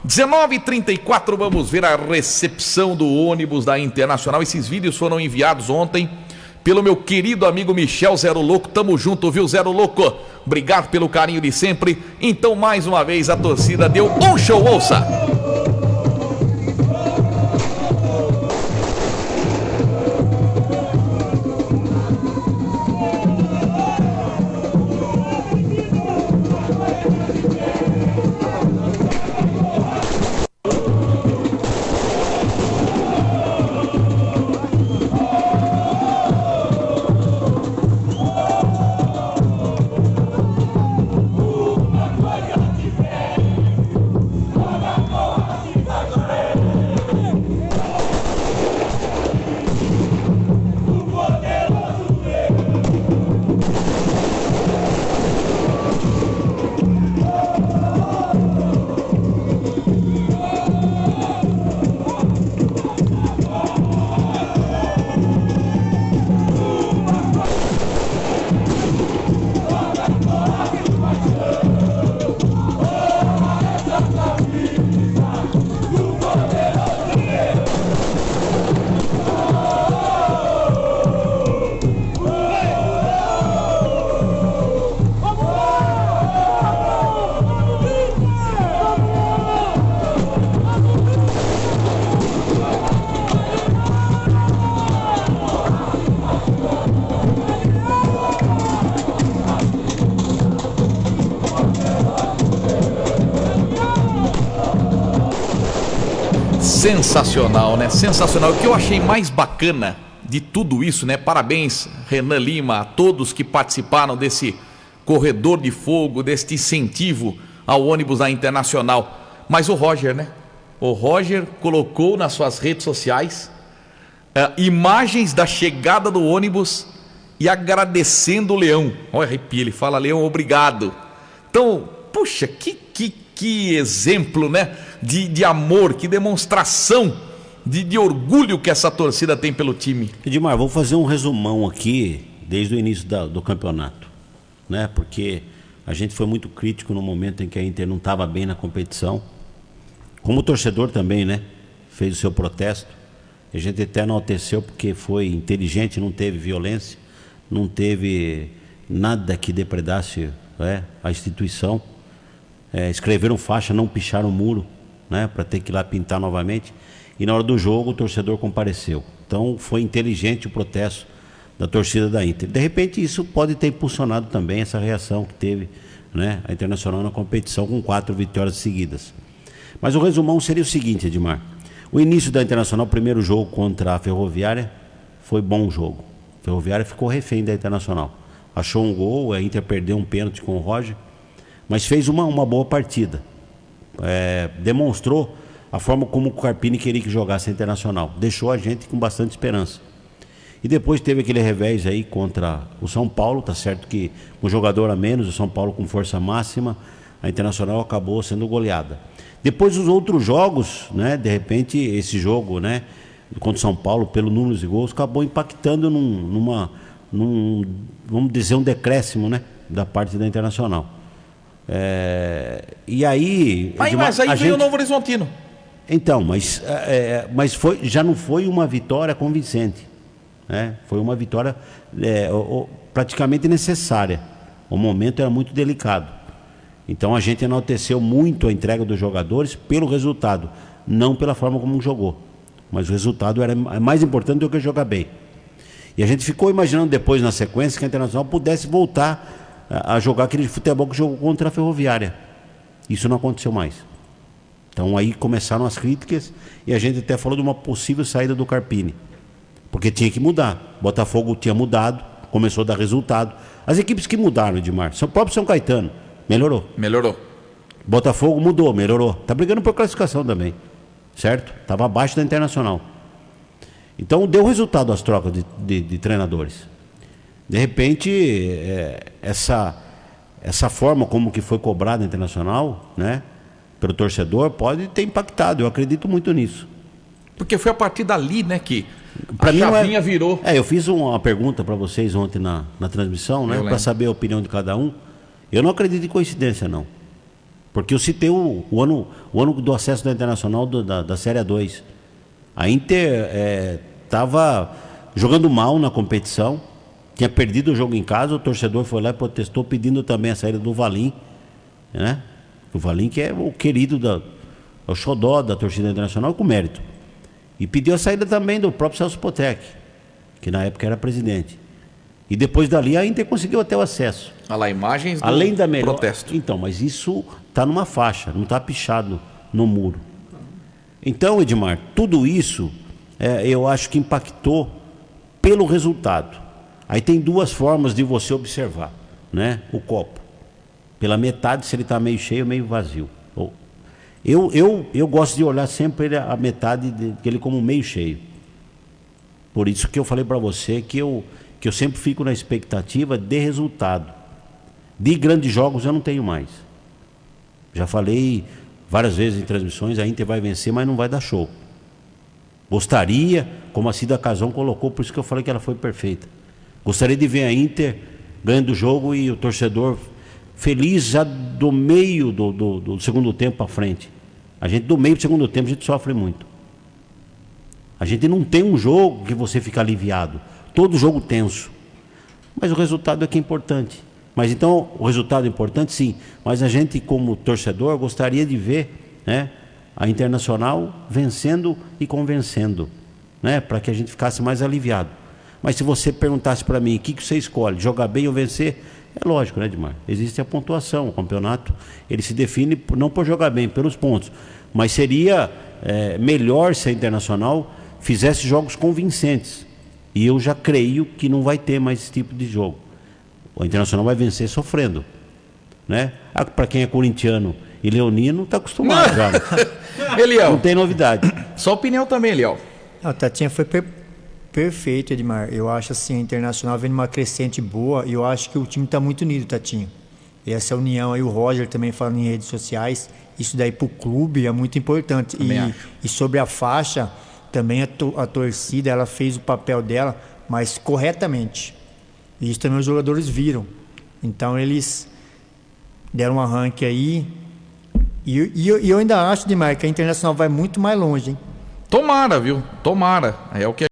19h34, vamos ver a recepção do ônibus da Internacional. Esses vídeos foram enviados ontem pelo meu querido amigo Michel Zero Louco. Tamo junto, viu, Zero Louco? Obrigado pelo carinho de sempre. Então, mais uma vez, a torcida deu um show, ouça! Sensacional, né? Sensacional. O que eu achei mais bacana de tudo isso, né? Parabéns, Renan Lima, a todos que participaram desse corredor de fogo, deste incentivo ao ônibus da Internacional. Mas o Roger, né? O Roger colocou nas suas redes sociais imagens da chegada do ônibus e agradecendo o Leão. Olha, arrepia, ele fala: Leão, obrigado. Então, puxa, que exemplo, né? De amor, que demonstração de orgulho que essa torcida tem pelo time. Edmar, vou fazer um resumão aqui desde o início do campeonato, né? Porque a gente foi muito crítico no momento em que a Inter não estava bem na competição. Como torcedor também, né? Fez o seu protesto. A gente até enalteceu porque foi inteligente, não teve violência, não teve nada que depredasse, né, a instituição. Escreveram faixa, não picharam o muro, né, para ter que ir lá pintar novamente. E na hora do jogo o torcedor compareceu. Então foi inteligente o protesto da torcida da Inter. De repente isso pode ter impulsionado também essa reação que teve, né, a Internacional na competição com 4 vitórias seguidas. Mas o resumão seria o seguinte, Edmar. O início da Internacional, o primeiro jogo contra a Ferroviária, foi bom jogo. A Ferroviária ficou refém da Internacional. Achou um gol, a Inter perdeu um pênalti com o Roger, mas fez uma boa partida. Demonstrou a forma como o Carpini queria que jogasse a Internacional. Deixou a gente com bastante esperança. E depois teve aquele revés aí contra o São Paulo, tá certo que com jogador a menos, o São Paulo com força máxima, a Internacional acabou sendo goleada. Depois os outros jogos, né, de repente esse jogo, né, contra o São Paulo, pelo número de gols, acabou impactando vamos dizer, um decréscimo, né, da parte da Internacional. E aí... Mas aí veio o Novo Horizontino. Então, mas já não foi uma vitória convincente, né? Foi uma vitória praticamente necessária. O momento era muito delicado. Então a gente enalteceu muito a entrega dos jogadores pelo resultado, não pela forma como jogou. Mas o resultado era mais importante do que jogar bem. E a gente ficou imaginando depois, na sequência, que a Internacional pudesse voltar a jogar aquele futebol que jogou contra a Ferroviária. Isso não aconteceu mais. Então aí começaram as críticas e a gente até falou de uma possível saída do Carpini. Porque tinha que mudar. Botafogo tinha mudado, começou a dar resultado. As equipes que mudaram, Edmar, o próprio São Caetano, melhorou. Botafogo mudou, melhorou. Tá brigando por classificação também, certo? Estava abaixo da Internacional. Então deu resultado as trocas de treinadores. De repente, essa forma como que foi cobrada a Internacional, né, pelo torcedor, pode ter impactado. Eu acredito muito nisso. Porque foi a partir dali, né, que a chavinha virou. Eu fiz uma pergunta para vocês ontem na transmissão, né, para saber a opinião de cada um. Eu não acredito em coincidência, não. Porque eu citei o ano do acesso da Internacional da Série A2. A Inter estava jogando mal na competição, tinha perdido o jogo em casa, o torcedor foi lá e protestou pedindo também a saída do Valim, né? O Valim, que é o querido, o xodó da torcida internacional, com mérito. E pediu a saída também do próprio Celso Potec, que na época era presidente. E depois dali a Inter conseguiu até o acesso. Olha lá, imagens do além da melhor protesto. Então, mas isso está numa faixa, não está pichado no muro. Então, Edmar, tudo isso eu acho que impactou pelo resultado. Aí tem duas formas de você observar, né? O copo. Pela metade, se ele está meio cheio ou meio vazio. Eu gosto de olhar sempre a metade dele como meio cheio. Por isso que eu falei para você que eu sempre fico na expectativa de resultado. De grandes jogos eu não tenho mais. Já falei várias vezes em transmissões, a Inter vai vencer, mas não vai dar show. Gostaria, como a Cida Cazão colocou, por isso que eu falei que ela foi perfeita. Gostaria de ver a Inter ganhando o jogo e o torcedor feliz já do meio do segundo tempo para frente. A gente, do meio do segundo tempo, a gente sofre muito. A gente não tem um jogo que você fica aliviado. Todo jogo tenso. Mas o resultado é que é importante. Mas então, o resultado é importante, sim. Mas a gente, como torcedor, gostaria de ver, né, a Internacional vencendo e convencendo, né, para que a gente ficasse mais aliviado. Mas se você perguntasse para mim, o que você escolhe, jogar bem ou vencer? É lógico, né, Edmar? Existe a pontuação. O campeonato, ele se define não por jogar bem, pelos pontos. Mas seria melhor se a Internacional fizesse jogos convincentes. E eu já creio que não vai ter mais esse tipo de jogo. O Internacional vai vencer sofrendo, né? Para quem é corintiano e leonino, está acostumado já. Eliel, não tem novidade. Só opinião também, Eliel. A Tatinha foi perfeito, Edmar. Eu acho assim, a Internacional vem numa crescente boa e eu acho que o time está muito unido, Tatinha. E essa união aí, o Roger também falando em redes sociais, isso daí para o clube é muito importante. E sobre a faixa, também a torcida, ela fez o papel dela, mas corretamente. E isso também os jogadores viram. Então eles deram um arranque aí. E eu ainda acho, Edmar, que a Internacional vai muito mais longe, hein? Tomara, viu? Tomara. É o que